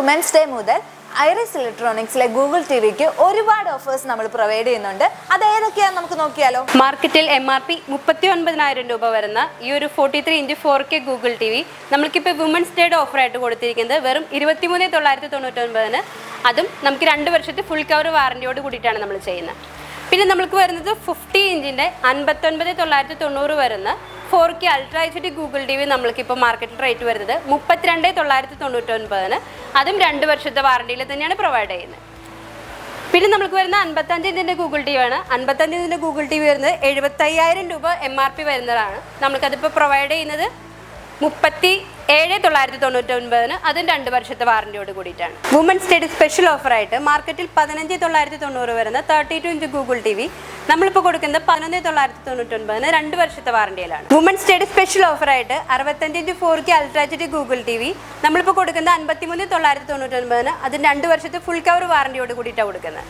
Women's day മുതൽ iris ഇലക്ട്രോണിക്സിലെ Google ടിവിക്ക് ഒരുപാട് offers നമ്മൾ പ്രൊവൈഡ് ചെയ്യുന്നുണ്ട്. അത് ഏതൊക്കെയാണെന്ന് നമുക്ക് നോക്കിയാലോ. മാർക്കറ്റിൽ MRP 39,000 രൂപ വരുന്ന ഈ ഒരു 43" 4K ഗൂഗിൾ ടിവി നമ്മൾക്കിപ്പോൾ വുമൻസ് ഡേയുടെ ഓഫറായിട്ട് കൊടുത്തിരിക്കുന്നത് വെറും 23,999. അതും നമുക്ക് 2 വർഷത്തെ ഫുൾ കവർ വാറൻറ്റിയോട് കൂടിയിട്ടാണ് നമ്മൾ ചെയ്യുന്നത്. പിന്നെ നമുക്ക് വരുന്നത് 50" 59,990 വരുന്ന 4K ultra HD Google TV നമ്മൾക്കിപ്പോൾ മാർക്കറ്റിൽ റേറ്റ് വരുന്നത് 32,999. അതും 2 വർഷത്തെ വാറണ്ടിയിൽ തന്നെയാണ് പ്രൊവൈഡ് ചെയ്യുന്നത്. പിന്നെ നമുക്ക് വരുന്ന 55" ഗൂഗിൾ ടി വി ആണ്. 55" ഗൂഗിൾ ടി വി വരുന്നത് 75,000 രൂപ MRP വരുന്നതാണ്. നമ്മൾക്കതിപ്പോൾ പ്രൊവൈഡ് ചെയ്യുന്നത് 37,999. അതും 2 വർഷത്തെ വാറണ്ടിയോട് കൂടിയിട്ടാണ്. വുമൻസ് ഡേ സ്പെഷ്യൽ ഓഫറായിട്ട് മാർക്കറ്റിൽ 15,990 വരുന്ന 32" ഗൂഗിൾ ടി വി നമ്മളിപ്പോൾ കൊടുക്കുന്നത് 11,999. 2 വർഷത്തെ വാറണ്ടിയിലാണ്. വുമൻസ് ഡേ സ്പെഷ്യൽ ഓഫറായിട്ട് 65" 4K ultra HD Google T V നമ്മളിപ്പോൾ കൊടുക്കുന്നത് 53,999. അതും 2 വർഷത്തെ ഫുൾ കവർ വാറണ്ടിയോട് കൂടിയിട്ടാണ് കൊടുക്കുന്നത്.